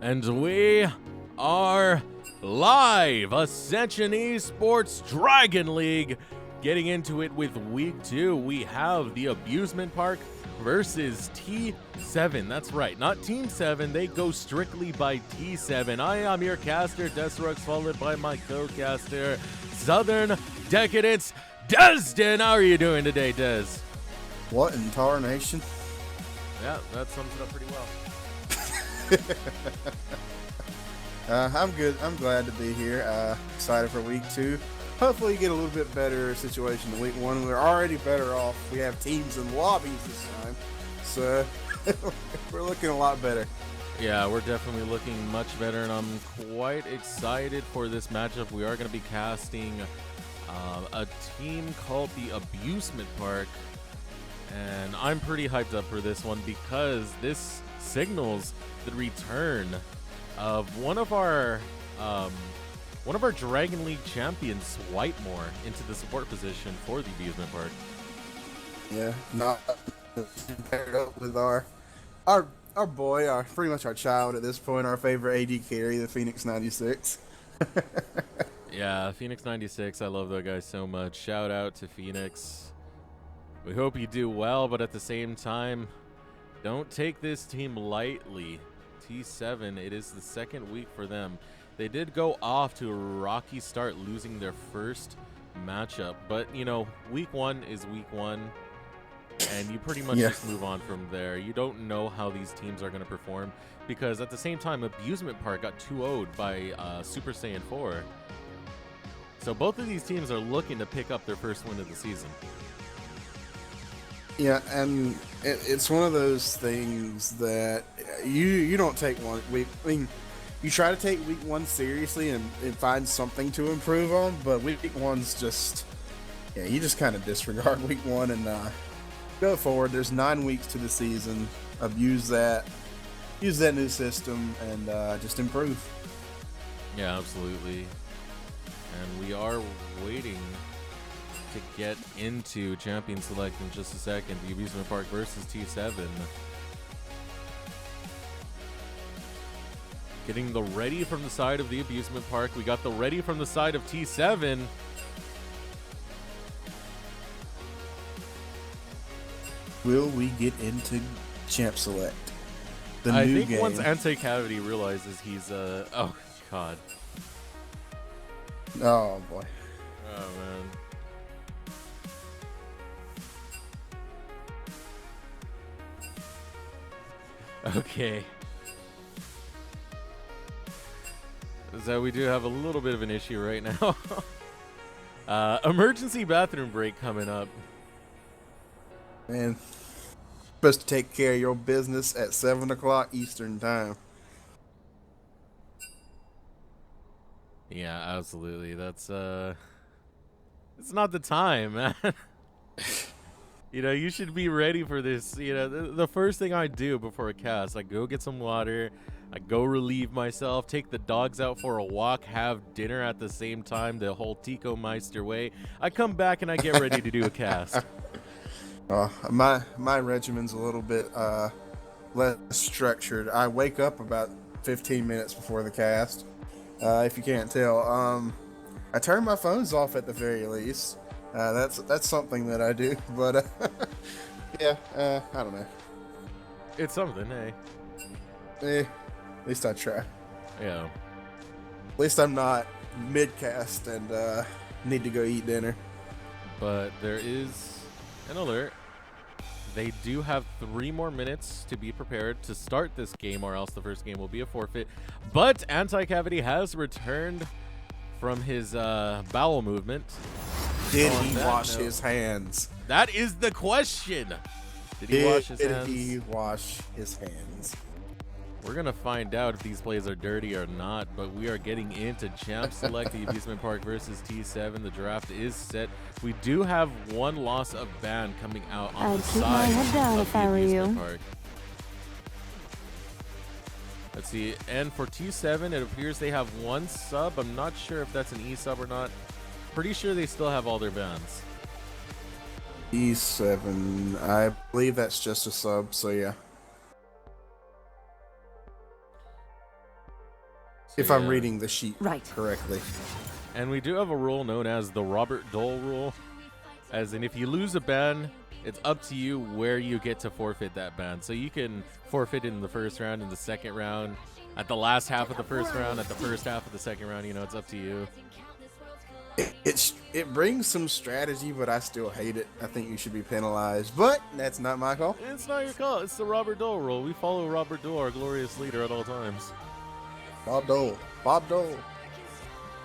And we are live! Ascension eSports Dragon League. Getting into it with week 2, we have the Abusement Park versus T7. That's right, not Team 7. They go strictly by T7. I am your caster, Decerux, followed by my co-caster, Southern Decadence, Dezdan. How are you doing today, Des? What in tarnation? Yeah, that sums it up pretty well. I'm good. I'm glad to be here. Excited for week 2. Hopefully, get a little bit better situation than week 1. We're already better off. We have teams and lobbies this time, so we're looking a lot better. Yeah, we're definitely looking much better, and I'm quite excited for this matchup. We are going to be casting a team called the Abusement Park, and I'm pretty hyped up for this one because this signals the return of one of our Dragon League champions, Whitemore, into the support position for the Abusement Park. Yeah, not paired up with our boy, pretty much our child at this point, our favorite AD carry, the Phoenix 96. Yeah, Phoenix 96. I love that guy so much. Shout out to Phoenix. We hope you do well, but at the same time, don't take this team lightly. T7, it is the second week for them. They did go off to a rocky start, losing their first matchup. But, you know, week 1 is week 1, and you pretty much just move on from there. You don't know how these teams are going to perform, because at the same time, Abusement Park got 2-0'd by Super Saiyan 4. So both of these teams are looking to pick up their first win of the season. Yeah, and it's one of those things that you don't take one week. I mean, you try to take week 1 seriously and find something to improve on, but week 1's just, yeah, you just kind of disregard week 1 and go forward. There's 9 weeks to the season. Use that new system and just improve. Yeah, absolutely. And we are waiting to get into Champion Select in just a second. The Abusement Park versus T7. Getting the ready from the side of the Abusement Park. We got the ready from the side of T7. Will we get into Champ Select? I think once Anti-Cavity realizes he's oh god. Oh boy. Oh man. Okay. So we do have a little bit of an issue right now. Emergency bathroom break coming up. Man, supposed to take care of your business at 7 o'clock Eastern time. Yeah, absolutely. That's it's not the time, man. You know, you should be ready for this. You know, the first thing I do before a cast, I go get some water, I go relieve myself, take the dogs out for a walk, have dinner at the same time, the whole Tico Meister way. I come back and I get ready to do a cast. My regimen's a little bit less structured. I wake up about 15 minutes before the cast. If you can't tell, I turn my phones off at the very least. That's something that I do, but yeah, I don't know. It's something, hey. At least I try. Yeah. At least I'm not mid-cast and need to go eat dinner. But there is an alert. They do have 3 more minutes to be prepared to start this game, or else the first game will be a forfeit. But Anti-Cavity has returned from his bowel movement. Did he wash his hands? That is the question. Did he wash his hands? Did he wash his hands? We're going to find out if these plays are dirty or not, but we are getting into Champ Select, the Abusement Park versus T7. The draft is set. We do have 1 loss of ban coming out on the side of the Abusement Park. Let's see. And for T7, it appears they have 1 sub. I'm not sure if that's an E-sub or not. Pretty sure they still have all their bans. E7, I believe that's just a sub, so yeah. So, if I'm yeah. reading the sheet correctly. And we do have a rule known as the Robert Dole rule, as in if you lose a ban, it's up to you where you get to forfeit that ban. So you can forfeit in the first round, in the second round, at the last half of the first round, at the first half of the second round. You know, it's up to you. It brings some strategy, but I still hate it. I think you should be penalized, but that's not my call. It's not your call. It's the Robert Dole rule. We follow Robert Dole, our glorious leader, at all times. Bob Dole. Bob Dole.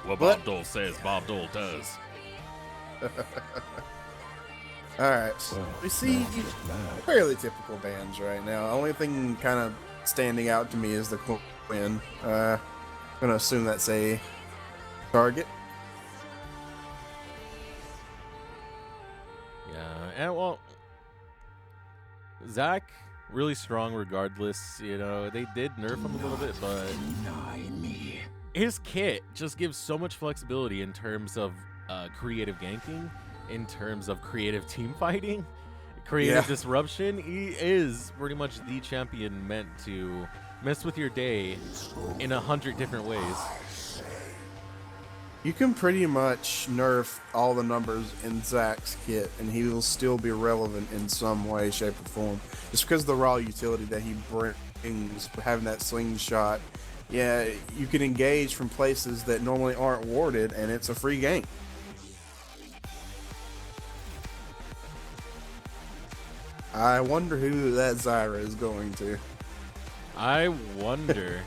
What Bob Dole says, Bob Dole does. All right, so we see fairly typical bans right now. Only thing kind of standing out to me is the Quinn. I'm gonna assume that's a target. Yeah, and well, Zach, really strong regardless. You know, they did nerf him a little bit, but his kit just gives so much flexibility in terms of creative ganking, in terms of creative team fighting, creative disruption. He is pretty much the champion meant to mess with your day in 100 different ways. You can pretty much nerf all the numbers in Zach's kit, and he will still be relevant in some way, shape, or form. Just because of the raw utility that he brings, having that slingshot. Yeah, you can engage from places that normally aren't warded, and it's a free game. I wonder who that Zyra is going to. I wonder.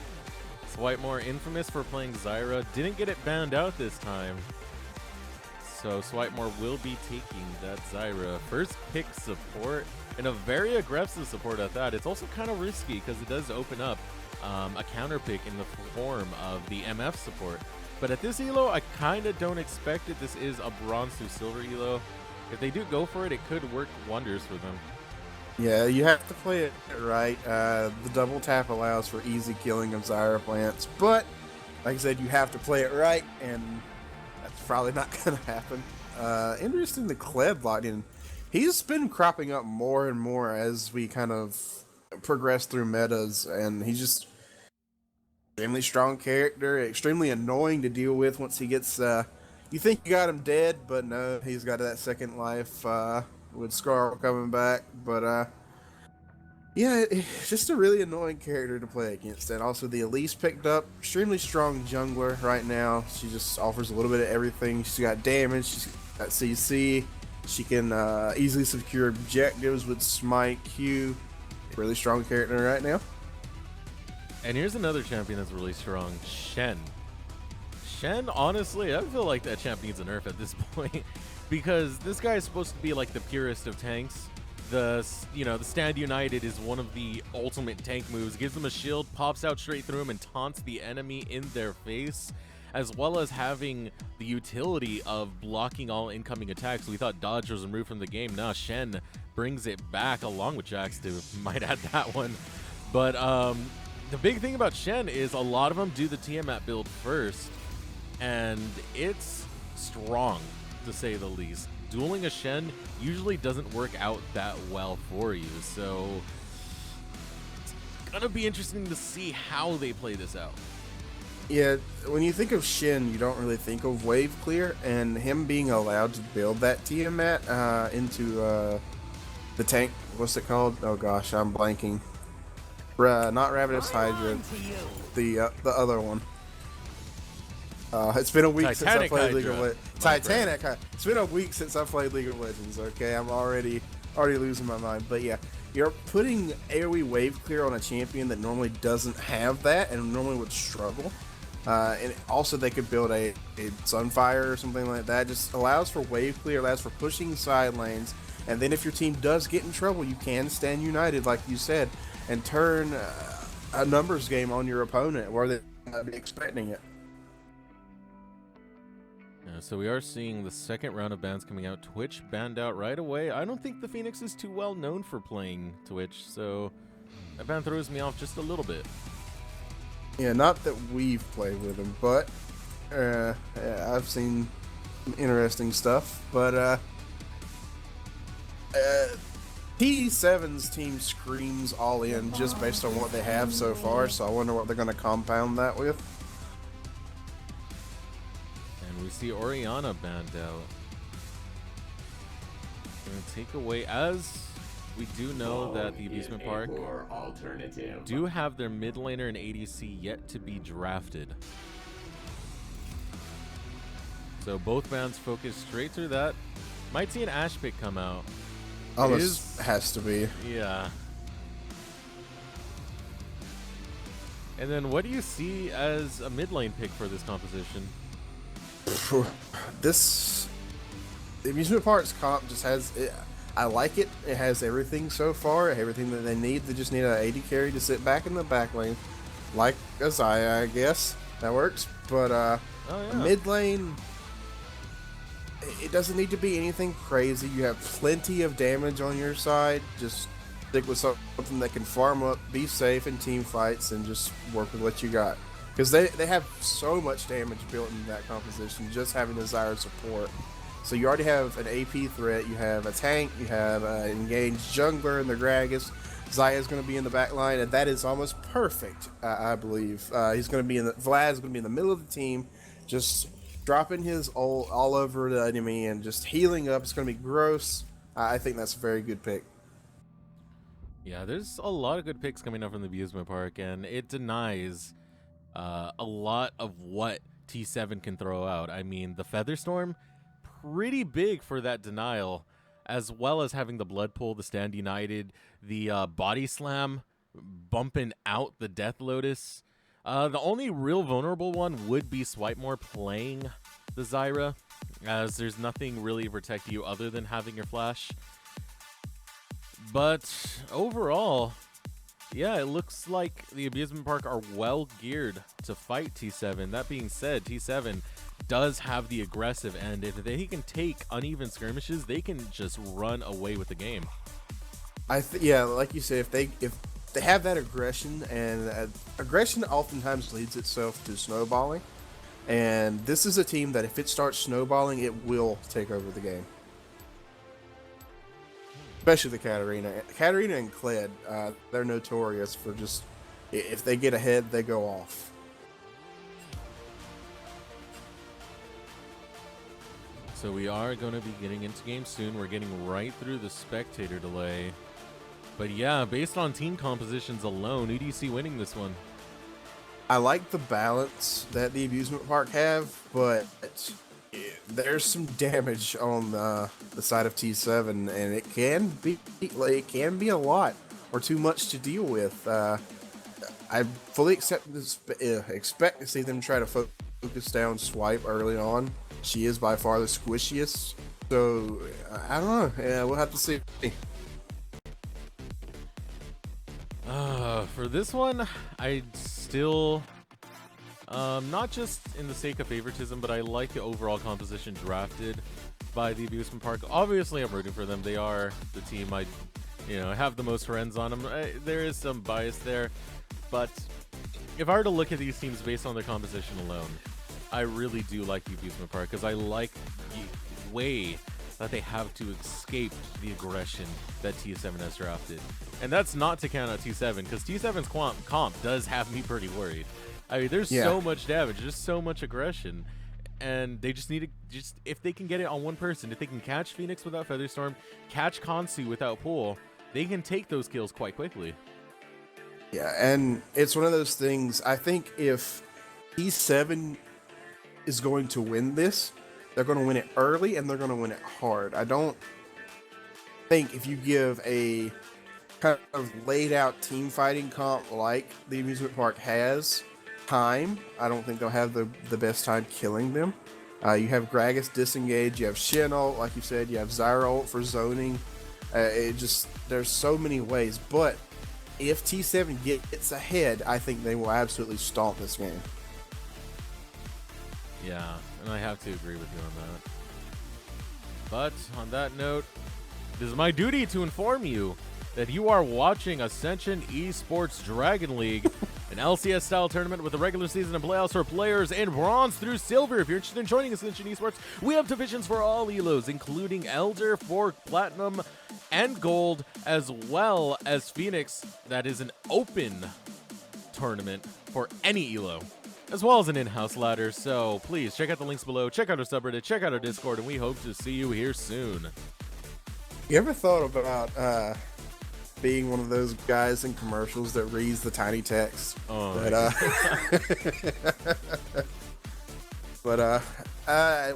Switemore, infamous for playing Zyra, didn't get it banned out this time. So Switemore will be taking that Zyra. First pick support, and a very aggressive support at that. It's also kind of risky because it does open up a counter pick in the form of the MF support. But at this elo, I kind of don't expect it. This is a bronze to silver elo. If they do go for it, it could work wonders for them. Yeah, you have to play it right. The double tap allows for easy killing of Zyra plants, but like I said, you have to play it right, and that's probably not going to happen. Interesting, the Kled locked in. He's been cropping up more and more as we kind of progress through metas, and he's just extremely strong character, extremely annoying to deal with once he gets. You think you got him dead, but no, he's got that second life. With Scar coming back, but yeah, it's just a really annoying character to play against. And also the Elise picked up, extremely strong jungler right now. She just offers a little bit of everything. She's got damage, she's got CC, she can easily secure objectives with Smite Q. Really strong character right now. And here's another champion that's really strong, Shen. Shen, honestly, I feel like that champion needs a nerf at this point. Because this guy is supposed to be like the purest of tanks. The Stand United is one of the ultimate tank moves. Gives them a shield, pops out straight through him, and taunts the enemy in their face, as well as having the utility of blocking all incoming attacks. We thought Dodge was removed from the game. Now Shen brings it back, along with Jax, to might add that one. But the big thing about Shen is a lot of them do the Tiamat build first, and it's strong, to say the least. Dueling a Shen usually doesn't work out that well for you, so it's gonna be interesting to see how they play this out. Yeah, when you think of Shen, you don't really think of wave clear, and him being allowed to build that Tiamat into the tank. What's it called? Oh gosh, I'm blanking. Not Ravenous Hydra, the other one. It's been a week Titanic since I played Hydra. League of Legends. Titanic. It's been a week since I played League of Legends. Okay, I'm already losing my mind. But yeah, you're putting AoE wave clear on a champion that normally doesn't have that and normally would struggle. And also they could build a Sunfire or something like that. Just allows for wave clear, allows for pushing side lanes. And then if your team does get in trouble, you can stand united, like you said, and turn a numbers game on your opponent where they might be expecting it. So we are seeing the second round of bans coming out. Twitch banned out right away. I don't think the Phoenix is too well known for playing Twitch, so that ban throws me off just a little bit. Yeah, not that we've played with him, but yeah, I've seen some interesting stuff. But T7's team screams all in just based on what they have so far, so I wonder what they're going to compound that with. we see Orianna banned out. Gonna take away, as we do know that the Abusement Park do have their mid laner and ADC yet to be drafted. So both bans focus straight through that. Might see an Ashe pick come out. Oh, this has to be. Yeah. And then what do you see as a mid lane pick for this composition? The Amusement Park's comp just has it. I like it. It has everything so far, everything that they need. They just need an AD carry to sit back in the back lane, like Azaya, I guess. That works. But mid lane, it doesn't need to be anything crazy. You have plenty of damage on your side. Just stick with something that can farm up, be safe in team fights, and just work with what you got. Because they have so much damage built into that composition, just having desired support. So you already have an AP threat, you have a tank, you have an engaged jungler in the Gragas. Zaya's going to be in the back line, and that is almost perfect, I believe. He's going to be Vlad's going to be in the middle of the team, just dropping his ult all over the enemy and just healing up. It's going to be gross. I think that's a very good pick. Yeah, there's a lot of good picks coming up from the Abusement Park, and it denies a lot of what T7 can throw out. I mean, the Featherstorm, pretty big for that denial, as well as having the Blood Pool, the Stand United, the Body Slam, bumping out the Death Lotus. The only real vulnerable one would be Swipemore playing the Zyra, as there's nothing really to protect you other than having your flash. But overall, yeah, it looks like the Abusement Park are well geared to fight T7. That being said, T7 does have the aggressive end. If they can take uneven skirmishes, they can just run away with the game. Yeah, like you said, if they have that aggression, and aggression oftentimes leads itself to snowballing. And this is a team that if it starts snowballing, it will take over the game. Especially the Katarina. Katarina and Kled, they're notorious for just, if they get ahead, they go off. So we are going to be getting into game soon. We're getting right through the spectator delay. But yeah, based on team compositions alone, who do you see winning this one? I like the balance that the Abusement Park have, but there's some damage on the side of T7, and it can be a lot or too much to deal with. I fully expect to see them try to focus down Swipe early on. She is by far the squishiest, so I don't know. Yeah, we'll have to see. For this one, I still, not just in the sake of favoritism, but I like the overall composition drafted by the Abusement Park. Obviously, I'm rooting for them. They are the team I have the most friends on them. There is some bias there, but if I were to look at these teams based on their composition alone, I really do like the Abusement Park because I like the way that they have to escape the aggression that T7 has drafted. And that's not to count out T7, because T7's comp does have me pretty worried. I mean, there's so much damage, just so much aggression, and they just need to, if they can get it on one person, if they can catch Phoenix without Featherstorm, catch Khonsu without Pool, they can take those kills quite quickly. Yeah, and it's one of those things, I think if T7 is going to win this, they're going to win it early and they're going to win it hard. I don't think if you give a kind of laid out team fighting comp like the Amusement Park has time, I don't think they'll have the best time killing them. You have Gragas disengage, you have Shen ult, like you said, you have Zyra ult for zoning. There's so many ways, but if T7 gets ahead, I think they will absolutely stomp this game. Yeah, and I have to agree with you on that. But on that note, it is my duty to inform you that you are watching Ascension eSports Dragon League, an LCS-style tournament with a regular season and playoffs for players in bronze through silver. If you're interested in joining Ascension eSports, we have divisions for all elos, including Elder for Platinum and Gold, as well as Phoenix. That is an open tournament for any elo. as well as an in-house ladder. So please check out the links below, check out our subreddit, check out our Discord, and we hope to see you here soon. You ever thought about being one of those guys in commercials that reads the tiny text? Oh,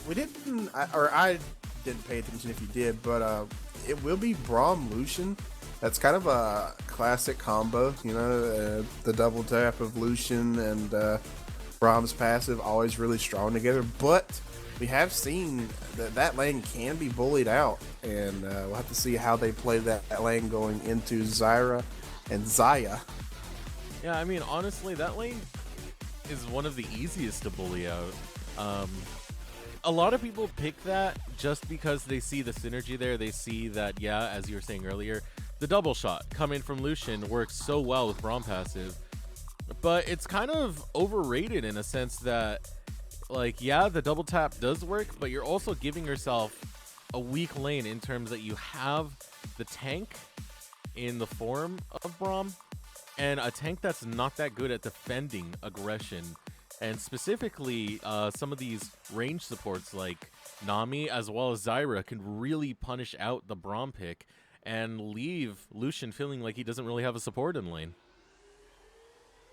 we didn't, or I didn't pay attention if you did, but it will be Braum Lucian. That's kind of a classic combo, you know, the double tap of Lucian and Braum's passive, always really strong together. But we have seen that lane can be bullied out, and we'll have to see how they play that lane going into Zyra and Zaya. Yeah, I mean, honestly, that lane is one of the easiest to bully out. A lot of people pick that just because they see the synergy there. They see that, yeah, as you were saying earlier, the double shot coming from Lucian works so well with Braum passive. But it's kind of overrated in a sense that, like, yeah, the double tap does work, but you're also giving yourself a weak lane in terms that you have the tank in the form of Braum, and a tank that's not that good at defending aggression. And specifically, some of these range supports like Nami as well as Zyra can really punish out the Braum pick and leave Lucian feeling like he doesn't really have a support in lane.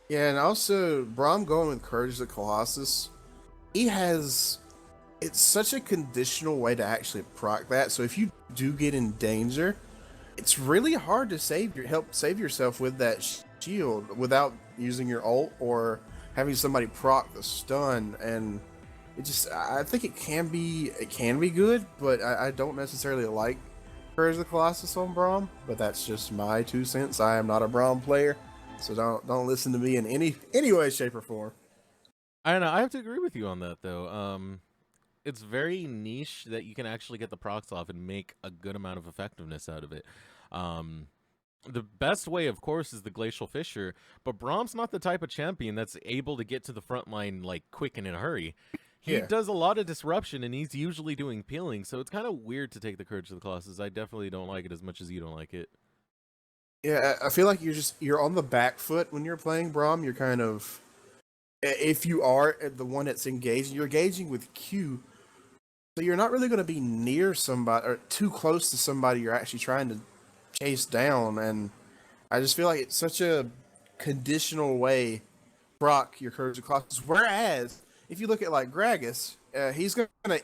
Yeah, and also Braum going with Courage the Colossus, it's such a conditional way to actually proc that. So if you do get in danger, it's really hard to help save yourself with that shield without using your ult or having somebody proc the stun. And I think it can be good, but I don't necessarily like Courage the Colossus on Braum. But that's just my 2 cents. I am not a Braum player, so don't listen to me in any way, shape, or form. I don't know. I have to agree with you on that, though. It's very niche that you can actually get the procs off and make a good amount of effectiveness out of it. The best way, of course, is the Glacial Fissure, but Braum's not the type of champion that's able to get to the front line like quick and in a hurry. He does a lot of disruption, and he's usually doing peeling, so it's kind of weird to take the Courage of the Colossus. I definitely don't like it as much as you don't like it. Yeah, I feel like you're on the back foot when you're playing Braum. You're kind of, if you are the one that's engaging, you're engaging with Q, so you're not really going to be near somebody or too close to somebody you're actually trying to chase down. And I just feel like it's such a conditional way proc your Courage of Colossus. Whereas if you look at like Gragas, he's going to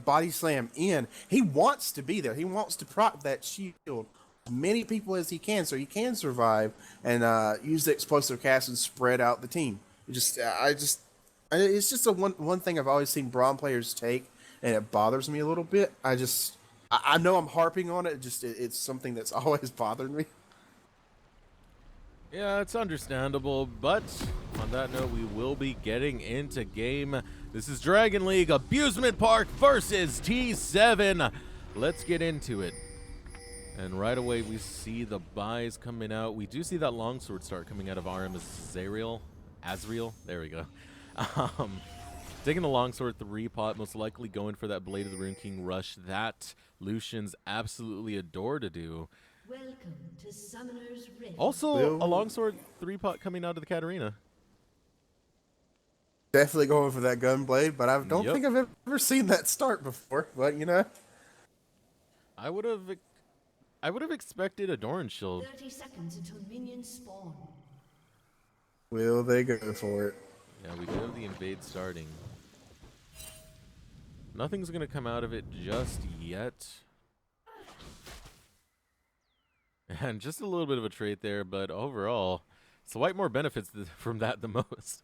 body slam in. He wants to be there. He wants to proc that shield as many people as he can, so he can survive and use the explosive cast and spread out the team. It's just a one thing I've always seen Braum players take, and it bothers me a little bit. I know I'm harping on it. It's something that's always bothered me. Yeah, it's understandable, but on that note, we will be getting into game. This is Dragon League Abusement Park versus T7. Let's get into it. And right away, we see the buys coming out. We do see that longsword start coming out of RM Azrael. There we go. Taking the longsword 3-pot, most likely going for that Blade of the Rune King rush that Lucians absolutely adore to do. Welcome to Summoner's Rift. Also, a longsword 3-pot coming out of the Katarina. Definitely going for that Gunblade, but I don't think I've ever seen that start before. But you know, I would have expected a Doran shield. 30 seconds until minions spawn. Will they go for it? Yeah, we do have the invade starting. Nothing's going to come out of it just yet. And just a little bit of a trait there, but overall, so Whitemore benefits from that the most.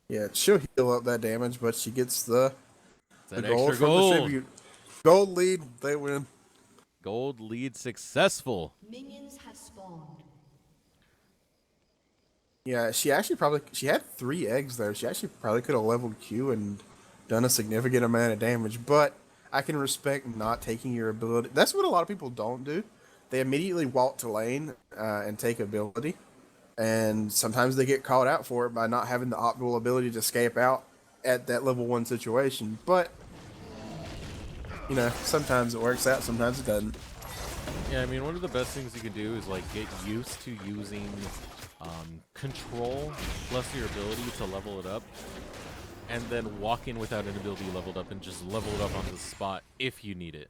Yeah, she'll heal up that damage, but she gets the gold from gold. the tribute. Gold lead, they win. Gold lead successful. Minions have spawned. Yeah, she had 3 eggs there. She actually probably could have leveled Q and done a significant amount of damage, but I can respect not taking your ability. That's what a lot of people don't do. They immediately walk to lane and take ability, and sometimes they get called out for it by not having the optimal ability to escape out at that level 1 situation. But you know, sometimes it works out, sometimes it doesn't. Yeah, I mean, one of the best things you can do is like get used to using control plus your ability to level it up, and then walk in without an ability leveled up and just level it up on the spot if you need it.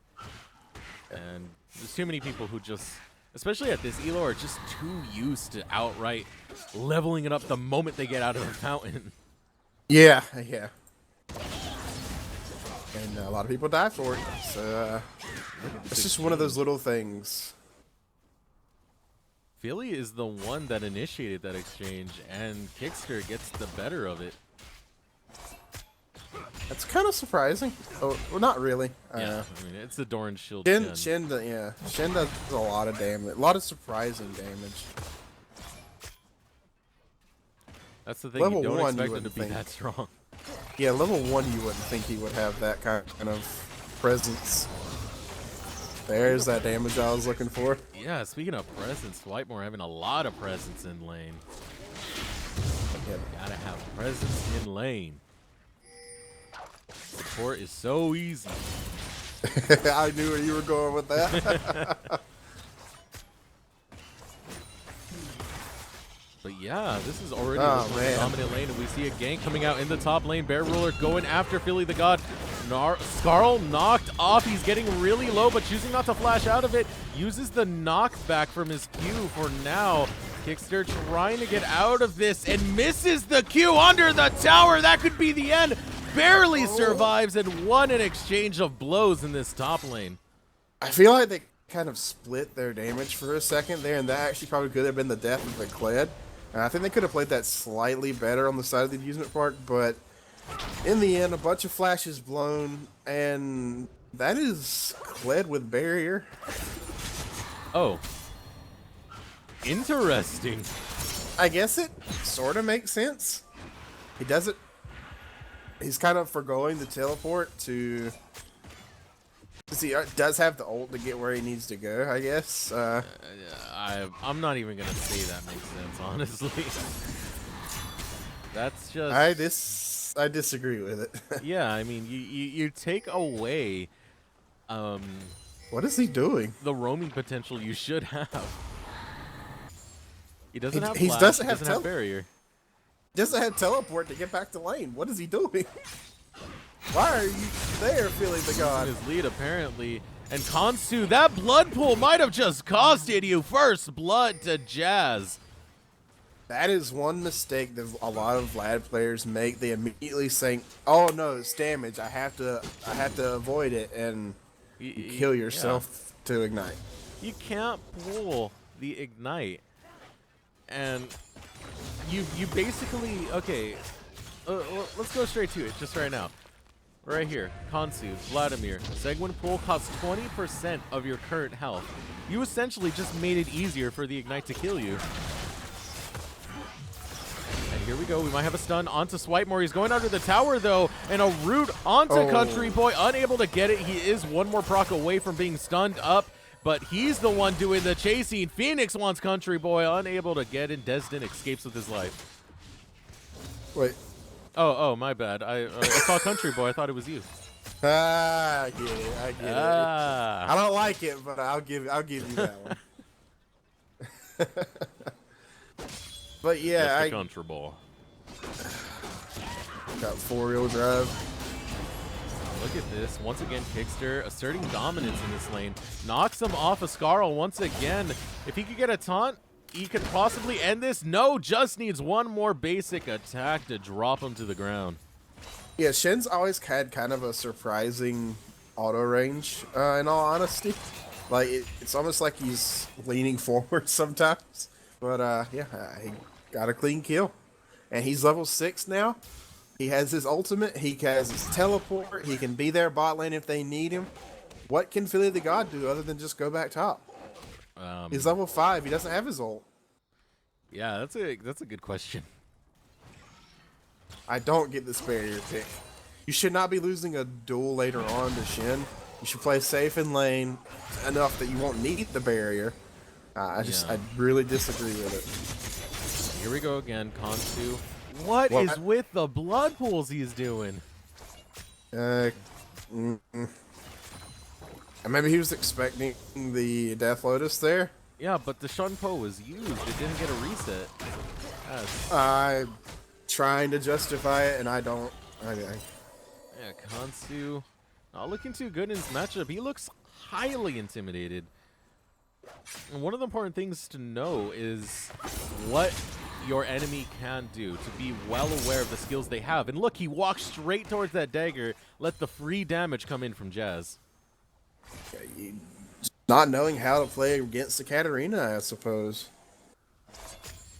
And there's too many people who just, especially at this elo, are just too used to outright leveling it up the moment they get out of the fountain. Yeah, yeah. And a lot of people die for it. So it's just one of those little things. Philly is the one that initiated that exchange, and Kickster gets the better of it. That's kind of surprising. Oh, well, not really. Yeah, I mean, it's the Doran Shield Shen, Shen. Shen does a lot of damage. A lot of surprising damage. That's the thing, Level you don't 1 expect you him to wouldn't be think. that strong. Yeah, level 1 you wouldn't think he would have that kind of presence. There's that damage I was looking for. Yeah, speaking of presence, Whitemore having a lot of presence in lane. Yeah. Gotta have presence in lane. Support is so easy. I knew where you were going with that. But yeah, this is already Oh, a man. dominant lane, and we see a gank coming out in the top lane. Bear Ruler going after Philly the God. Skarl knocked off. He's getting really low, but choosing not to flash out of it. Uses the knockback from his Q for now. Kickster trying to get out of this and misses the Q under the tower. That could be the end. Barely survives and won an exchange of blows in this top lane. I feel like they kind of split their damage for a second there, and that actually probably could have been the death of the Kled. And I think they could have played that slightly better on the side of the Abusement Park, but in the end, a bunch of flashes blown, and that is Kled with barrier. Oh. Interesting. I guess it sort of makes sense. He does it. He's kind of forgoing the teleport to. He does have the ult to get where he needs to go, I guess. I'm not even gonna say that makes sense, honestly. That's just. I disagree with it. Yeah, I mean, you take away. What is he doing? The roaming potential you should have. He doesn't have He flash, doesn't he have doesn't have barrier. Doesn't have teleport to get back to lane. What is he doing? Why are you there, Philly the God? His lead apparently. And Konsu, that blood pool might have just costed you first blood to Jazz. That is one mistake that a lot of Vlad players make. They immediately think, "Oh no, it's damage. I have to avoid it," and you kill yourself to ignite. You can't pull the ignite, and you basically okay. Let's go straight to it, just right now. Right here, Konsu, Vladimir. Segwin pool costs 20% of your current health. You essentially just made it easier for the ignite to kill you. And here we go. We might have a stun onto Swipemore. He's going under the tower, though, and a root onto Country Boy. Unable to get it. He is one more proc away from being stunned up, but he's the one doing the chasing. Phoenix wants Country Boy. Unable to get in. Dezdan escapes with his life. Wait. Oh, my bad. I saw Country Boy. I thought it was you. I get it. I get it. I don't like it, but I'll give you that one. But yeah, Country Boy. Got 4-wheel drive. Look at this. Once again, Kickster asserting dominance in this lane. Knocks him off of Skarl once again. If he could get a taunt, he could possibly end this. No, just needs one more basic attack to drop him to the ground. Yeah, Shen's always had kind of a surprising auto range, in all honesty. Like, it's almost like he's leaning forward sometimes. But, yeah, he got a clean kill. And he's level 6 now. He has his ultimate. He has his teleport. He can be there bot lane if they need him. What can Philly the God do other than just go back top? He's level 5. He doesn't have his ult. Yeah, that's a good question. I don't get this barrier pick. You should not be losing a duel later on to Shen. You should play safe in lane enough that you won't need the barrier. I really disagree with it. Here we go again, Konsu. What is with the blood pools he's doing? And maybe he was expecting the Death Lotus there. Yeah, but the Shunpo was used. It didn't get a reset. Yes. I'm trying to justify it, and I don't. Yeah, Kansu not looking too good in his matchup. He looks highly intimidated. And one of the important things to know is what your enemy can do, to be well aware of the skills they have. And look, he walked straight towards that dagger, let the free damage come in from Jazz. Not knowing how to play against the Katarina, I suppose.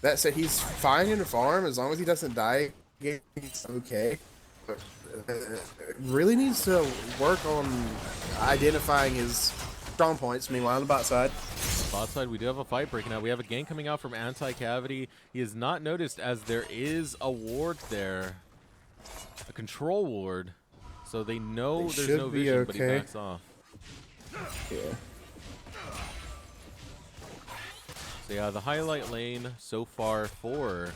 That said, he's fine in the farm as long as he doesn't die. He's okay. But, really needs to work on identifying his strong points. Meanwhile, on the bot side. Bot side, we do have a fight breaking out. We have a gank coming out from Anti-Cavity. He is not noticed as there is a ward there, a control ward. So they know there's no vision, but he backs off. Yeah. So yeah, the highlight lane so far for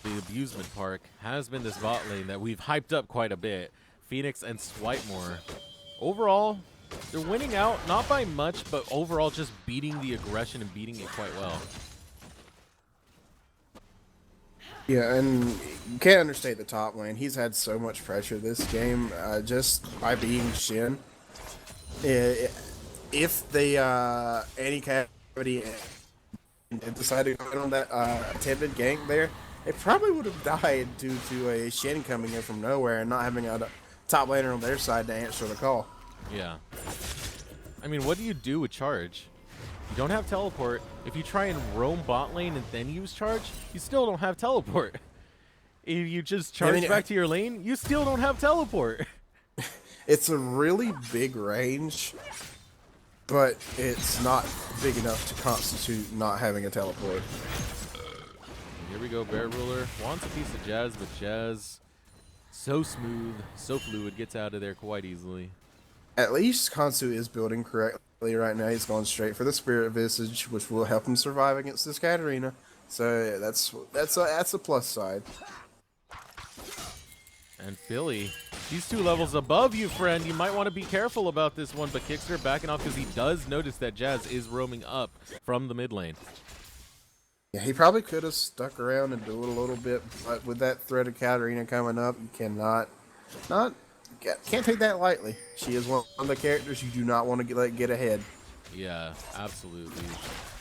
the Abusement Park has been this bot lane that we've hyped up quite a bit. Phoenix and Switemore. Overall, they're winning out, not by much, but overall just beating the aggression and beating it quite well. Yeah, and you can't understate the top lane. He's had so much pressure this game just by being Shin. If the Anti-Cavity decided to go on that attempted gank there, it probably would have died due to a Shin coming in from nowhere and not having a top laner on their side to answer the call. Yeah. I mean, what do you do with charge? You don't have teleport. If you try and roam bot lane and then use charge, you still don't have teleport. If you just charge back to your lane, you still don't have teleport. It's a really big range, but it's not big enough to constitute not having a teleport. Here we go, Bear Ruler wants a piece of Jazz, but Jazz, so smooth, so fluid, gets out of there quite easily. At least Kansu is building correctly right now. He's going straight for the Spirit Visage, which will help him survive against this Katarina. So that's a plus side. And Philly, he's 2 levels above you, friend. You might want to be careful about this one, but Kickster backing off because he does notice that Jazz is roaming up from the mid lane. Yeah, he probably could have stuck around and do it a little bit, but with that threat of Katarina coming up, you can't take that lightly. She is one of the characters you do not want to let get ahead. Yeah, absolutely.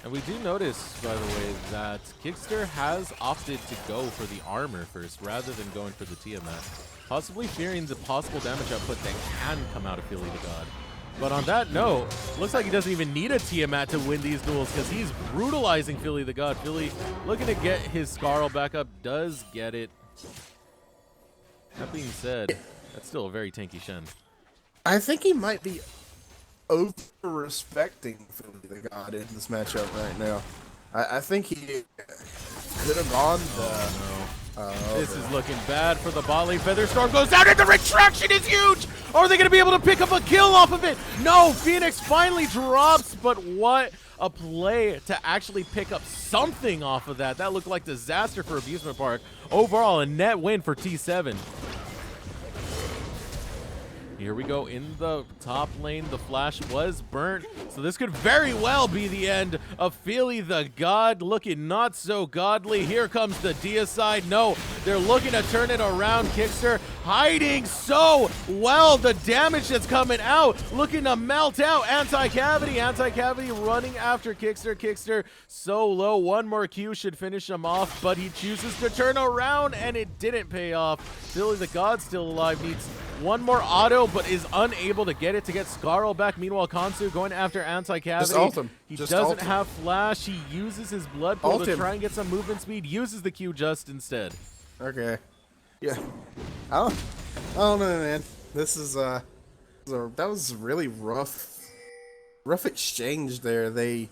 And we do notice, by the way, that Kickster has opted to go for the armor first rather than going for the Tiamat, possibly fearing the possible damage output that can come out of Philly the God. But on that note, looks like he doesn't even need a Tiamat to win these duels because he's brutalizing Philly the God. Philly looking to get his Scarl back up, does get it. That being said, that's still a very tanky Shen. I think he might be over-respecting Philly the God in this matchup right now. I think he could have gone This is looking bad for the bot lane. Featherstorm goes down and the retraction is huge! Are they going to be able to pick up a kill off of it? No, Phoenix finally drops, but what a play to actually pick up something off of that. That looked like disaster for Abusement Park. Overall, a net win for T7. Here we go in the top lane. The flash was burnt, so this could very well be the end of Philly the God, looking not so godly. Here comes the Deicide. No, they're looking to turn it around. Kickster hiding so well. The damage that's coming out, looking to melt out. Anti-Cavity running after Kickster. Kickster so low. One more Q should finish him off, but he chooses to turn around, and it didn't pay off. Philly the God still alive, needs one more auto, but is unable to get it to get Scarl back. Meanwhile, Kansu going after Anti-Cavity. He doesn't have flash. He uses his blood pool to try and get some movement speed. Uses the Q just instead. Okay. Yeah. I don't know, man. This is that was really rough exchange there. They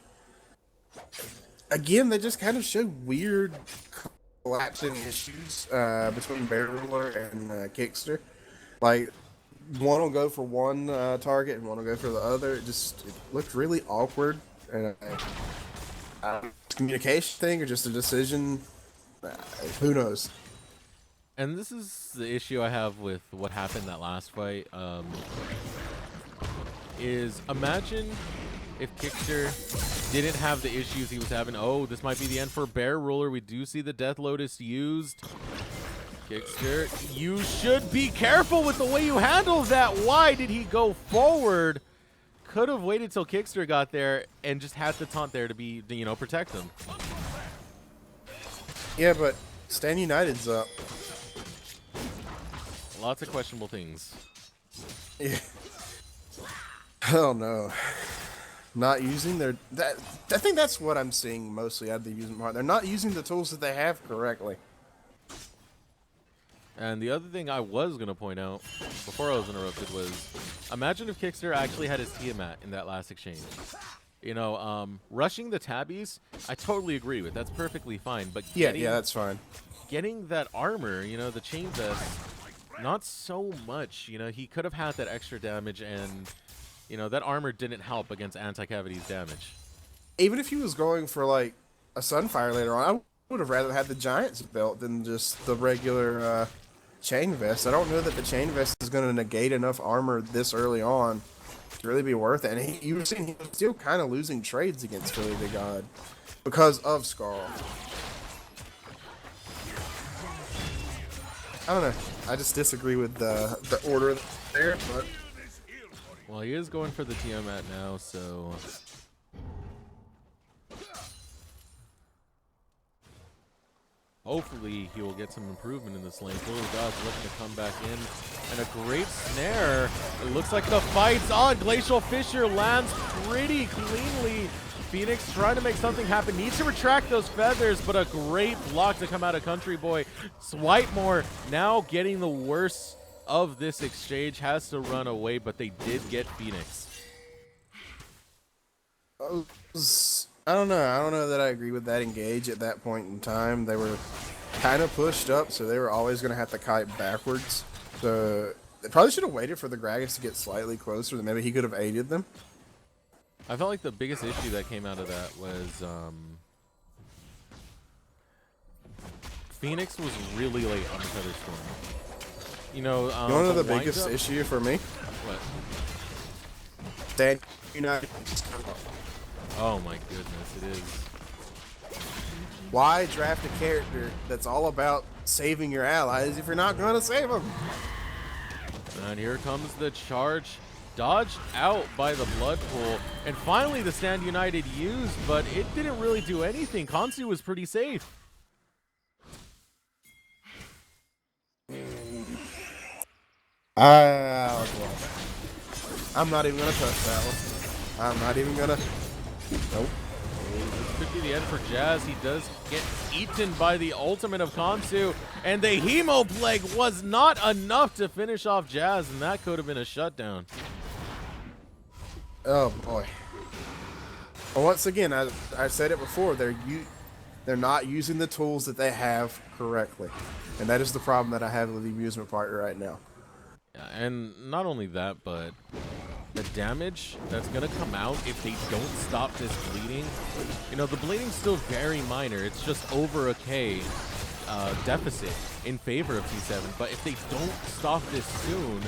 just kind of show weird collapsing issues between Bear Ruler and Kickster. Like, one will go for one target and one will go for the other. It looked really awkward. And communication thing or just a decision, who knows? And this is the issue I have with what happened that last fight. is imagine if Kickster didn't have the issues he was having. Oh, this might be the end for Bear Ruler. We do see the Death Lotus used. Kickster, you should be careful with the way you handle that. Why did he go forward? Could have waited till Kickster got there and just had the taunt there to be, you know, protect him. Yeah, but Stand United's up. Lots of questionable things. Yeah. Oh no. Not using their I think that's what I'm seeing mostly out of the Abusement part. They're not using the tools that they have correctly. And the other thing I was going to point out before I was interrupted was, imagine if Kickster actually had his Tiamat in that last exchange. You know, rushing the tabbies, I totally agree with. That's perfectly fine. But yeah, that's fine. Getting that armor, you know, the chain vest, not so much. You know, he could have had that extra damage, and, you know, that armor didn't help against anti-cavity's damage. Even if he was going for, like, a Sunfire later on, I would have rather had the Giant's belt than just the regular chain vest. I don't know that the chain vest is going to negate enough armor this early on to really be worth it. And you were seeing he was still kind of losing trades against Philly the God because of Scarl. I don't know. I just disagree with the order there, but... Well, he is going for the Tiamat now, so... hopefully he will get some improvement in this lane. Philly God's looking to come back in. And a great snare. It looks like the fight's on. Glacial Fissure lands pretty cleanly. Phoenix trying to make something happen. Needs to retract those feathers, but a great block to come out of Country Boy. Swipemore now getting the worst of this exchange. Has to run away, but they did get Phoenix. I don't know. I don't know that I agree with that engage at that point in time. They were kind of pushed up, so they were always going to have to kite backwards. So they probably should have waited for the Gragas to get slightly closer. Then maybe he could have aided them. I felt like the biggest issue that came out of that was Phoenix was really late on the Feather Storm. You know, you want to know the biggest issue for me? What? Stand United. Oh my goodness, it is. Why draft a character that's all about saving your allies if you're not going to save them? And here comes the charge. Dodged out by the Blood Pool. And finally the Stand United used, but it didn't really do anything. Kansu was pretty safe. I'm not even going to touch that one. I'm not even going to... Nope. This could be the end for Jazz. He does get eaten by the ultimate of Kansu, and the Hemo Plague was not enough to finish off Jazz, and that could have been a shutdown. Oh boy. Well, once again, I said it before, they're not using the tools that they have correctly. And that is the problem that I have with the Abusement partner right now. Yeah, and not only that, but the damage that's going to come out if they don't stop this bleeding. You know, the bleeding's still very minor. It's just over a K deficit in favor of T7. But if they don't stop this soon,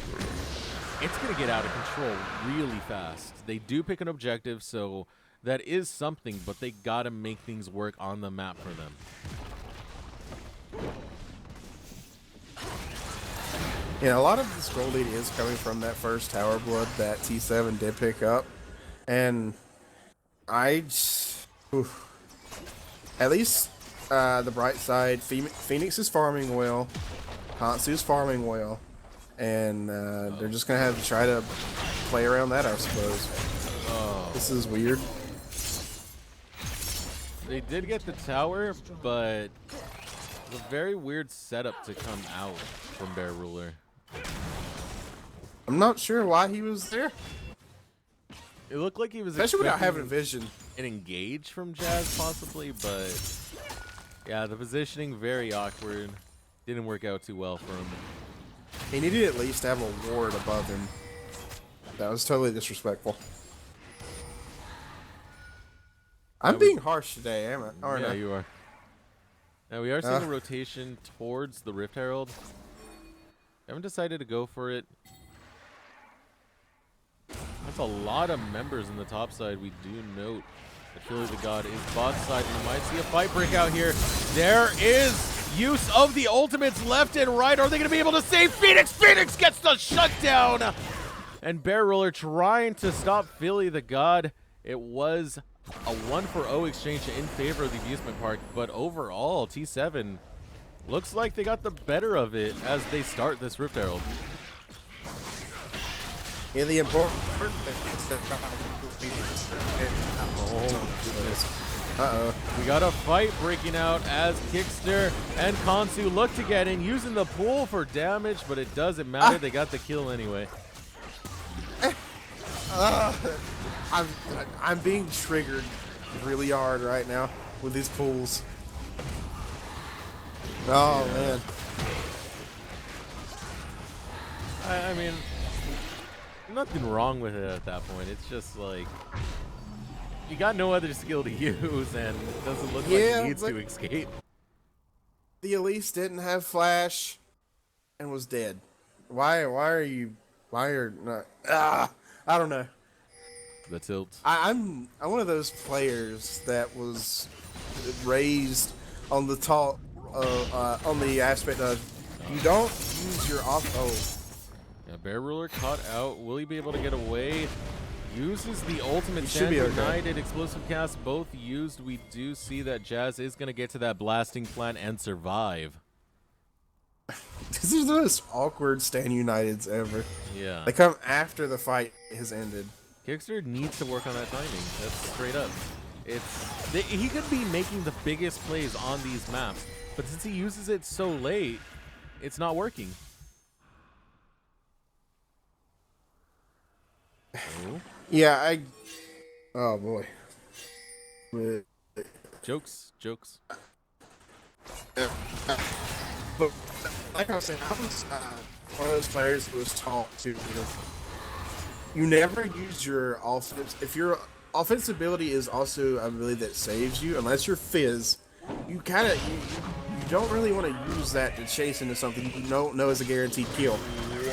it's going to get out of control really fast. They do pick an objective, so that is something, but they got to make things work on the map for them. Yeah, a lot of this gold lead is coming from that first Tower Blood that T7 did pick up. And at least the bright side, Phoenix is farming well, Kansu's farming well, and they're just going to have to try to play around that, I suppose. Oh. This is weird. They did get the tower, but it's a very weird setup to come out from Bear Ruler. I'm not sure why he was there. It looked like he was especially without having expecting vision. an engage from Jazz, possibly, but yeah, the positioning very awkward. Didn't work out too well for him. He needed at least to have a ward above him. That was totally disrespectful. I'm being harsh today, am I? Aren't Yeah, I? you are. Now we are seeing a rotation towards the Rift Herald. Haven't decided to go for it. That's a lot of members in the top side. We do note that Philly the God is bot side. We might see a fight break out here. There is use of the ultimates left and right. Are they going to be able to save Phoenix? Phoenix gets the shutdown. And Bear Ruler trying to stop Philly the God. It was a 1-for-0 exchange in favor of the Abusement Park. But overall, T7 looks like they got the better of it as they start this Rift Herald. Yeah, the important thing is that We got a fight breaking out as Kickster and Kansu look to get in, using the pool for damage, but it doesn't matter. They got the kill anyway. I'm being triggered really hard right now with these pools. Oh man. I mean, nothing wrong with it at that point. It's just like you got no other skill to use, and it doesn't look like it needs to escape. The Elise didn't have flash and was dead. Why are not? I don't know. The tilt. I'm one of those players that was raised on the on the aspect of you don't use your off. Oh. Yeah, Bear Ruler caught out. Will he be able to get away? Uses the ultimate Should be okay. United explosive cast, both used. We do see that Jazz is going to get to that blasting plant and survive. This is the most awkward Stand Uniteds ever. Yeah. They come after the fight has ended. Kickster needs to work on that timing. That's straight up. He could be making the biggest plays on these maps, but since he uses it so late, it's not working. Oh. Yeah, oh boy. Jokes. But like I was saying, I was one of those players who was taught to, you never use your offense. If your offense ability is also an ability that saves you, unless you're Fizz, you don't really want to use that to chase into something you don't know is a guaranteed kill.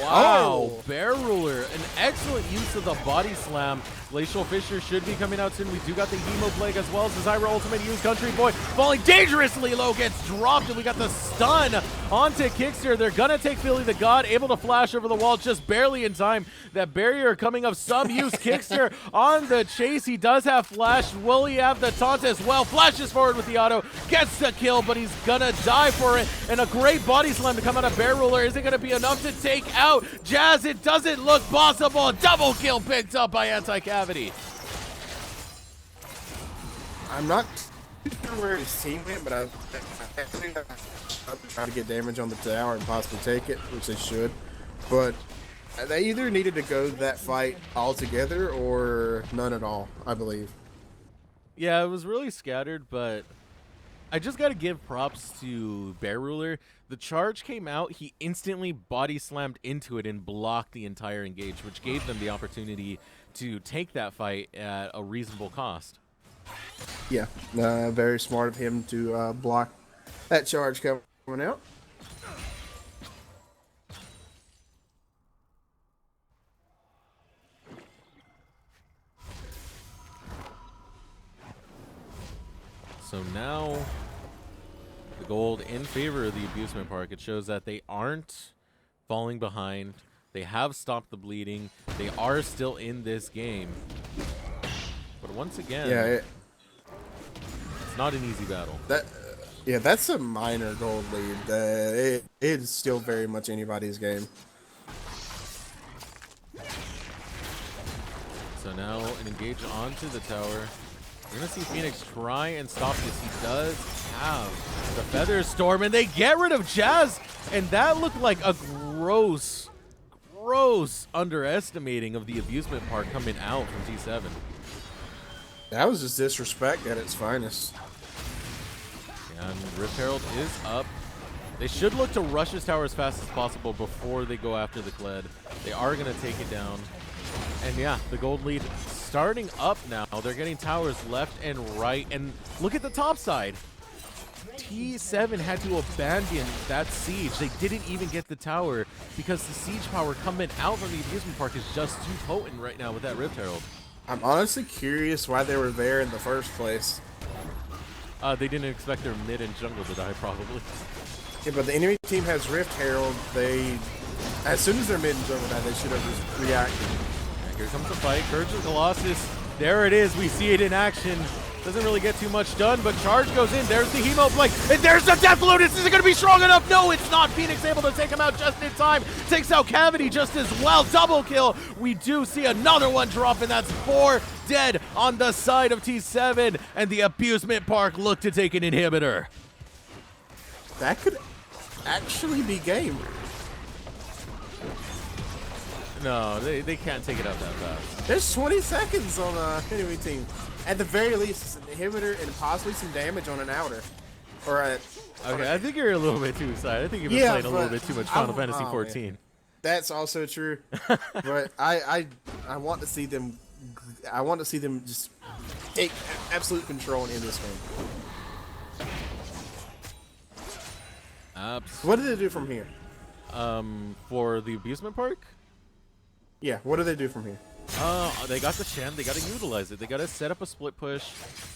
Wow, Bear Ruler, an excellent use of the body slam. Glacial Fissure should be coming out soon. We do got the Hemo Plague as well as the Zyra Ultimate use. Country Boy falling dangerously low, gets dropped, and we got the stun onto Kickster. They're gonna take Philly the God, able to flash over the wall just barely in time. That barrier coming up, sub-use. Kickster on the chase. He does have flash. Will he have the taunt as well? Flashes forward with the auto, gets the kill, but he's gonna die for it. And a great body slam to come out of Bear Ruler. Is it gonna be enough to take out Jazz? It doesn't look possible. Double kill picked up by Anti-Cavity. I'm not sure where his team went, but I think I'm trying to get damage on the tower and possibly take it, which they should. But they either needed to go that fight altogether or none at all, I believe. Yeah, it was really scattered, but I just got to give props to Bear Ruler. The charge came out, he instantly body slammed into it and blocked the entire engage, which gave them the opportunity to take that fight at a reasonable cost. Yeah, very smart of him to block that charge coming out. So now the gold in favor of the Abusement Park. It shows that they aren't falling behind. They have stopped the bleeding. They are still in this game. But once again, yeah, it's not an easy battle. Yeah, that's a minor gold lead. It is still very much anybody's game. So now an engage onto the tower. We're going to see Phoenix try and stop this. He does have the Feather Storm, and they get rid of Jazz. And that looked like a gross underestimating of the Abusement Park coming out from T7. That was just disrespect at its finest. And Rift Herald is up. They should look to rush his tower as fast as possible before they go after the Kled. They are going to take it down. And yeah, the gold lead starting up now. They're getting towers left and right. And look at the top side. T7 had to abandon that siege. They didn't even get the tower because the siege power coming out from the Abusement Park is just too potent right now with that Rift Herald. I'm honestly curious why they were there in the first place. They didn't expect their mid and jungle to die, probably. Yeah, but the enemy team has Rift Herald. As soon as their mid and jungle died, they should have just reacted. And here comes the fight. Courage of Colossus. There it is. We see it in action. Doesn't really get too much done, but charge goes in. There's the Hemo Blink, and there's the Death Lotus. Is it going to be strong enough? No, it's not. Phoenix able to take him out just in time. Takes out Cavity just as well. Double kill. We do see another one drop, and that's 4 dead on the side of T7, and the Abusement Park look to take an inhibitor. That could actually be game. No, they can't take it out that fast. There's 20 seconds on the enemy team. At the very least, it's an inhibitor and possibly some damage on an outer. Okay, I think you're a little bit too excited. I think you've been playing a little bit too much Final Fantasy 14. Man. That's also true. But I want to see them. I want to see them just take absolute control in this game. What do they do from here? For the Abusement Park? Yeah, what do they do from here? They got the Shen. They got to utilize it. They got to set up a split push,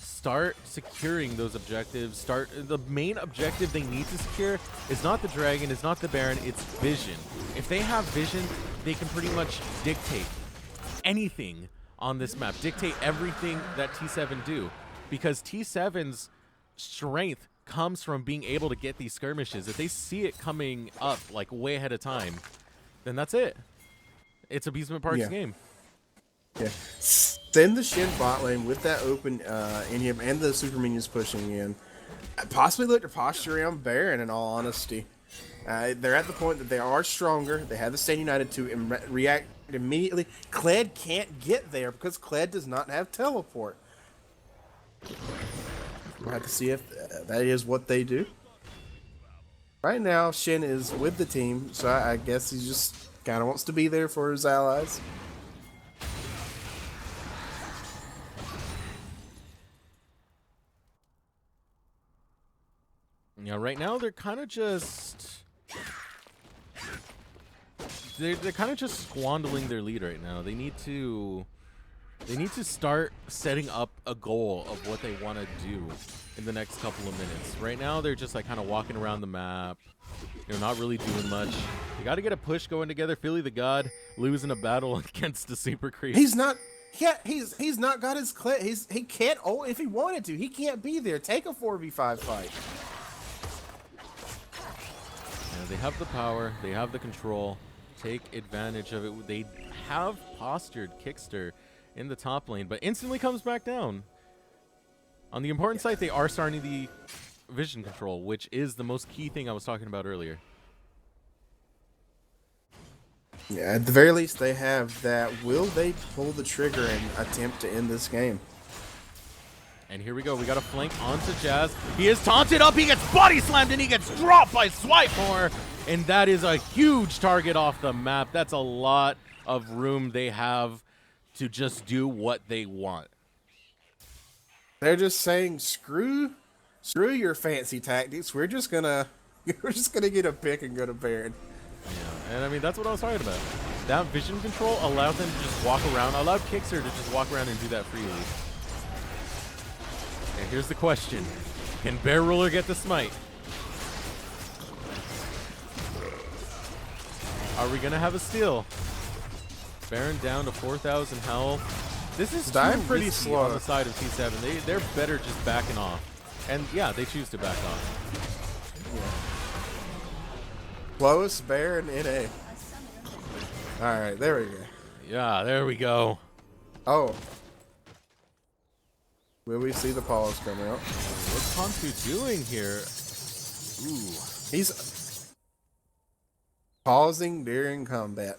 start securing those objectives. The main objective they need to secure is not the Dragon, it's not the Baron, it's Vision. If they have Vision, they can pretty much dictate anything on this map, dictate everything that T7 do, because T7's strength comes from being able to get these skirmishes. If they see it coming up like way ahead of time, then that's it. It's Abusement Park's game. Yeah. Send the Shen bot lane with that open inhib and the super minions pushing in. Possibly look to posture around Baron, in all honesty. They're at the point that they are stronger. They have the Stand United to react immediately. Kled can't get there because Kled does not have teleport. We'll have to see if that is what they do. Right now, Shen is with the team, so I guess he just kind of wants to be there for his allies. Yeah, right now they're kind of just they're kind of just squandering their lead right now. They need to start setting up a goal of what they want to do in the next couple of minutes. Right now they're just like kind of walking around the map. They're not really doing much. They got to get a push going together. Philly the God losing a battle against the super creep. He's not. Yeah, he's not got his clip. He can't. Oh, if he wanted to, he can't be there. Take a 4v5 fight. Yeah, they have the power. They have the control. Take advantage of it. They have postured Kickster in the top lane, but instantly comes back down. On the important side, they are starting the vision control, which is the most key thing I was talking about earlier. Yeah, at the very least, they have that. Will they pull the trigger and attempt to end this game? And here we go. We got a flank onto Jazz. He is taunted up. He gets body slammed, and he gets dropped by Swipemore. And that is a huge target off the map. That's a lot of room they have to just do what they want. They're just saying, screw your fancy tactics. We're just gonna get a pick and go to Baron. Yeah, and I mean, that's what I was talking about. That vision control allowed them to just walk around, allowed Kickster to just walk around and do that freely. And here's the question. Can Bear Ruler get the smite? Are we going to have a steal? Baron down to 4,000 health. This is dying too pretty risky slow on the side of T7. They're better just backing off. And yeah, they choose to back off. Yeah. Lowest Baron in A. Alright, there we go. Yeah, there we go. Oh. Will we see the pause come out? What's Hantu doing here? Ooh. He's pausing during combat.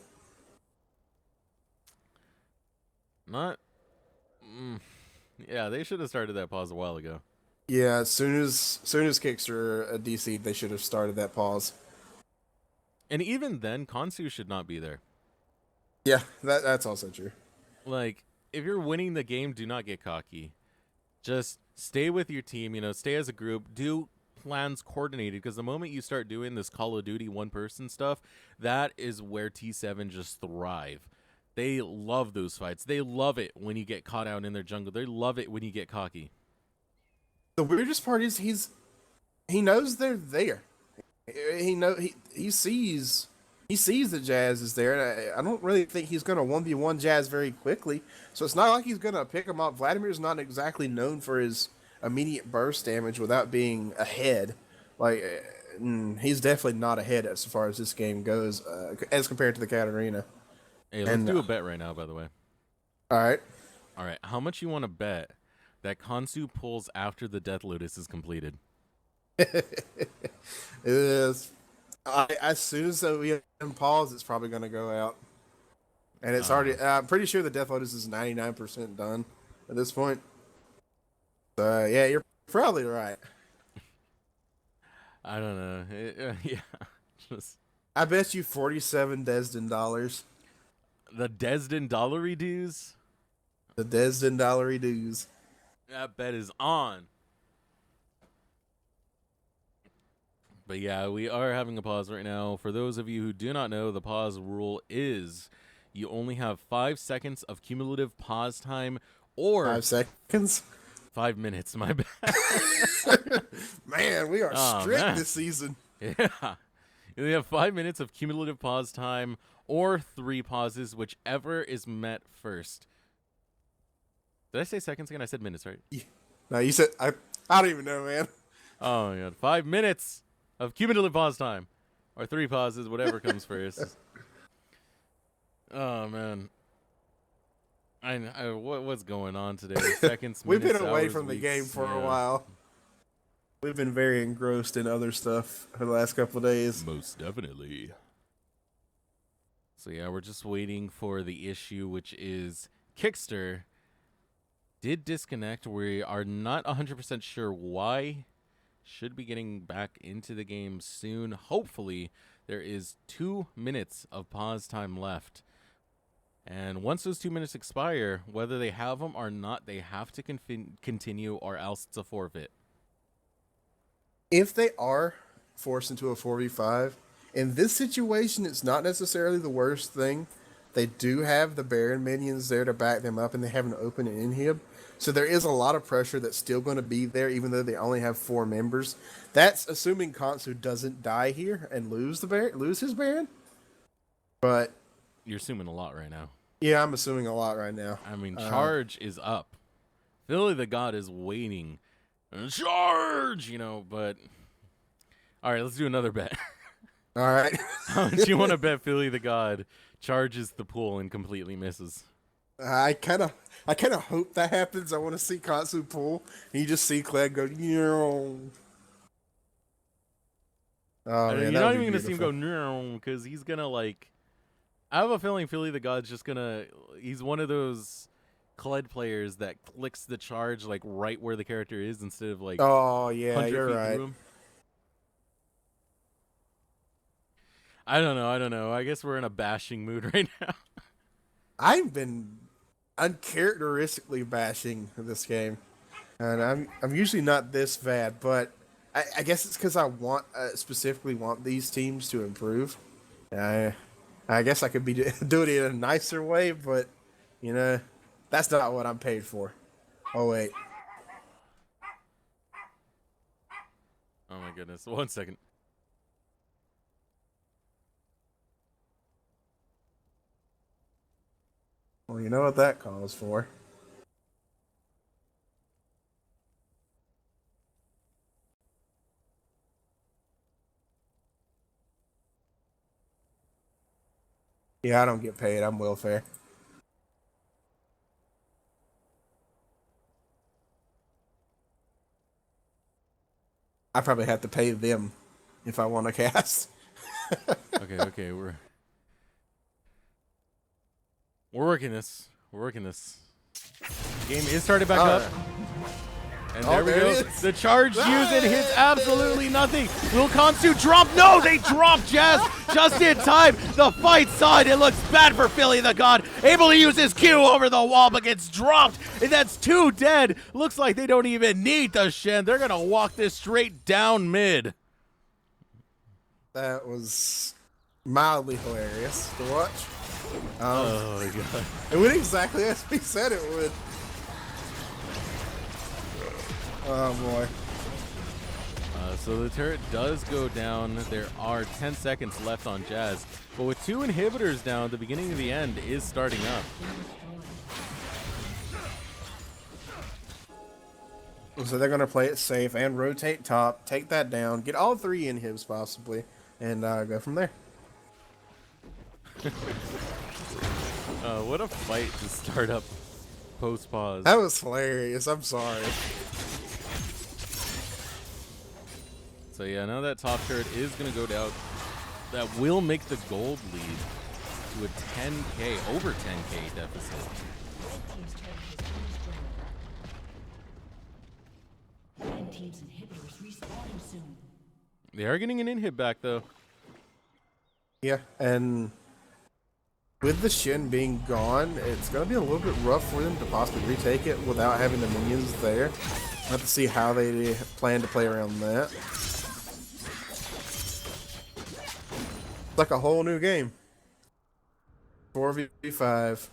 Not... yeah, they should have started that pause a while ago. Yeah, as soon as Kickster DC'd, they should have started that pause. And even then, Khonsu should not be there. Yeah, that's also true. Like, if you're winning the game, do not get cocky. Just stay with your team, stay as a group, do plans coordinated, because the moment you start doing this Call of Duty one-person stuff, that is where T7 just thrive. They love those fights. They love it when you get caught out in their jungle. They love it when you get cocky. The weirdest part is he knows they're there. He sees the Jazz is there, and I don't really think he's going to 1v1 Jazz very quickly. So it's not like he's going to pick him up. Vladimir's not exactly known for his immediate burst damage without being ahead. Like, he's definitely not ahead as far as this game goes as compared to the Katarina. Hey, let's do a bet right now, by the way. All right. How much you want to bet that Kansu pulls after the Death Lotus is completed? It is. As soon as we pause, it's probably going to go out. And it's already... I'm pretty sure the Death Lotus is 99% done at this point. So, yeah, you're probably right. I don't know. Yeah. I bet you 47 Dezdan dollars. The Dezdan dollary dues? The Dezdan dollary dues. That bet is on. But yeah, we are having a pause right now. For those of you who do not know, the pause rule is you only have 5 seconds of cumulative pause time, or 5 seconds? 5 minutes, my bad. Man, we are strict this season. Yeah. You only have 5 minutes of cumulative pause time, or 3 pauses, whichever is met first. Did I say seconds again? I said minutes, right? Yeah. No, you said... I don't even know, man. Oh, my God. 5 minutes of cumulative pause time, or 3 pauses, whatever comes first. Oh, man. What's going on today? Seconds, We've minutes, been away hours, from the weeks. game for a while. We've been very engrossed in other stuff for the last couple of days. Most definitely. So yeah, we're just waiting for the issue, which is Kickster did disconnect. We are not 100% sure why. Should be getting back into the game soon. Hopefully, there is 2 minutes of pause time left. And once those 2 minutes expire, whether they have them or not, they have to continue, or else it's a forfeit. If they are forced into a 4v5, in this situation, it's not necessarily the worst thing. They do have the Baron minions there to back them up, and they have an open inhib. So there is a lot of pressure that's still going to be there, even though they only have 4 members. That's assuming Kansu doesn't die here and lose his Baron. But you're assuming a lot right now. Yeah, I'm assuming a lot right now. I mean, charge is up. Philly the God is waiting. Charge, but... All right, let's do another bet. All right. How much you want to bet Philly the God charges the pool and completely misses? I kind of hope that happens. I want to see Kansu pull, and you just see Clegg go, oh, man, you're not even going to see him go, no, because he's going to, like... I have a feeling Philly the God's just going to... He's one of those Kled players that clicks the charge, like, right where the character is instead of, like... Oh, yeah, you're right. I don't know. I guess we're in a bashing mood right now. I've been uncharacteristically bashing this game, and I'm usually not this bad, but I guess it's because I specifically want these teams to improve. I guess I could be doing it in a nicer way, but that's not what I'm paid for. Oh wait. Oh my goodness! 1 second. Well, you know what that calls for. Yeah, I don't get paid. I'm welfare. I probably have to pay them if I want to cast. Okay, we're working this. Game is started back up. And there we go. The charge used and hits absolutely nothing. Will Kansu drop? No, they drop Jazz just in time. The fight's side. It looks bad for Philly the God. Able to use his Q over the wall, but gets dropped. And that's 2 dead. Looks like they don't even need the Shen. They're going to walk this straight down mid. That was mildly hilarious to watch. Oh my God. It went exactly as we said it would. Oh boy. So the turret does go down. There are 10 seconds left on Jazz. But with 2 inhibitors down, the beginning of the end is starting up. So they're going to play it safe and rotate top, take that down, get all 3 inhibs possibly, and go from there. What a fight to start up post-pause. That was hilarious. I'm sorry. So yeah, now that top turret is going to go down. That will make the gold lead to a 10k, over 10k deficit. Red team's inhibitors respawning soon. They are getting an inhib back though. Yeah, and with the Shin being gone, it's going to be a little bit rough for them to possibly retake it without having the minions there. We'll have to see how they plan to play around that. It's like a whole new game. 4v5.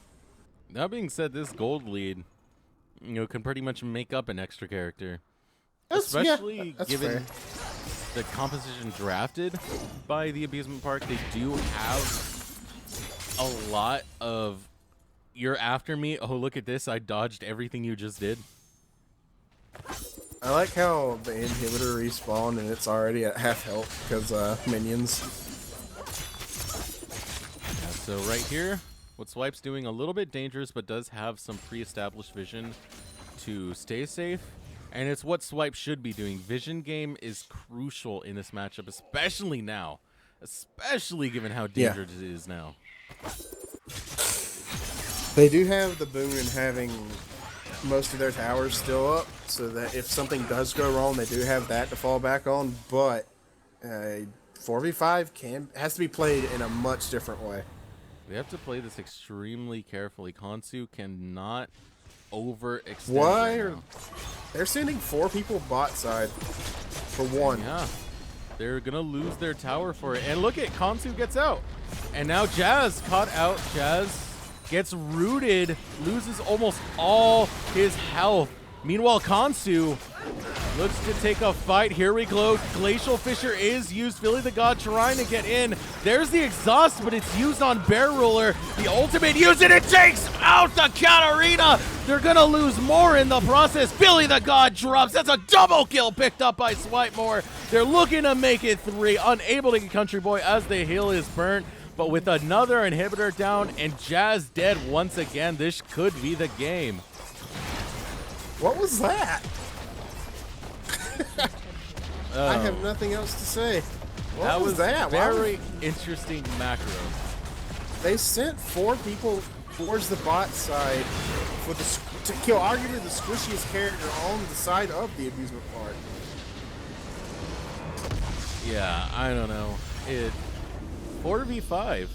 That being said, this gold lead, can pretty much make up an extra character. That's Especially that's given fair. the composition drafted by the Abusement Park. They do have a lot of, you're after me, oh look at this, I dodged everything you just did. I like how the inhibitor respawned and it's already at half health because minions. Yeah, so right here, what Swipe's doing, a little bit dangerous, but does have some pre-established vision to stay safe. And it's what Swipe should be doing. Vision game is crucial in this matchup, especially now. Especially given how dangerous it is now. They do have the boon in having most of their towers still up, so that if something does go wrong, they do have that to fall back on. But 4v5 has to be played in a much different way. They have to play this extremely carefully. Konsu cannot overextend. Why? Right now. They're sending 4 people bot side for 1. Yeah. They're going to lose their tower for it. And look at Konsu gets out. And now Jazz caught out. Jazz gets rooted, loses almost all his health. Meanwhile, Konsu looks to take a fight. Here we go. Glacial Fissure is used. Philly the God trying to get in. There's the exhaust, but it's used on Bear Ruler. The ultimate used it. It takes out the Katarina. They're going to lose more in the process. Philly the God drops. That's a double kill picked up by Swipemore. They're looking to make it 3. Unable to get Country Boy as the hill is burnt. But with another inhibitor down and Jazz dead once again, this could be the game. What was that? I have nothing else to say. What was that? Very interesting macro. They sent 4 people towards the bot side for to kill arguably the squishiest character on the side of the Abusement Park. Yeah, I don't know. 4v5.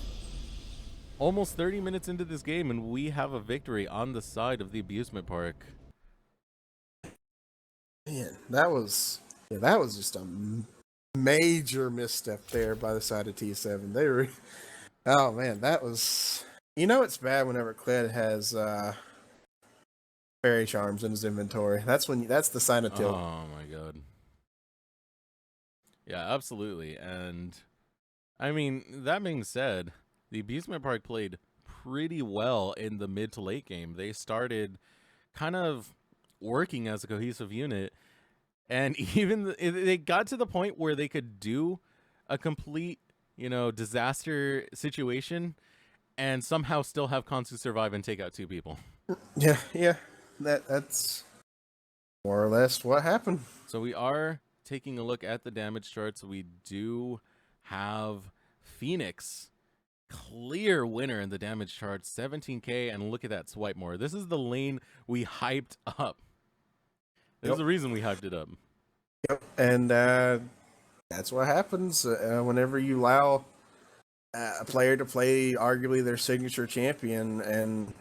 Almost 30 minutes into this game, and we have a victory on the side of the Abusement Park. Man, that was just a major misstep there by the side of T7. They were, oh man, that was. It's bad whenever Kled has fairy charms in his inventory. That's the sign of tilt. Oh my god. Yeah, absolutely. And I mean, that being said, the Abusement Park played pretty well in the mid to late game. They started kind of working as a cohesive unit, and even they got to the point where they could do a complete, disaster situation and somehow still have Konsu survive and take out 2 people. Yeah. That's more or less what happened. So we are taking a look at the damage charts. We do have Phoenix, clear winner in the damage chart, 17k, and look at that Swipemore. This is the lane we hyped up. There's a reason we hyped it up. Yep, and that's what happens whenever you allow a player to play arguably their signature champion, and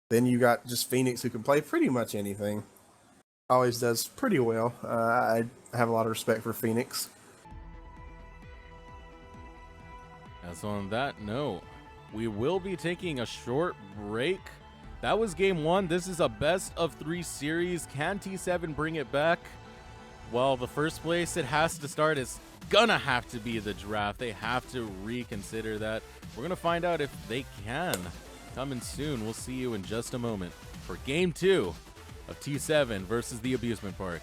then you got just Phoenix who can play pretty much anything. Always does pretty well. I have a lot of respect for Phoenix. As on that note, we will be taking a short break. That was game 1. This is a best of 3 series. Can T7 bring it back? Well, the first place it has to start is gonna have to be the draft. They have to reconsider that. We're gonna find out if they can. Coming soon. We'll see you in just a moment for game 2 of T7 versus the Abusement Park.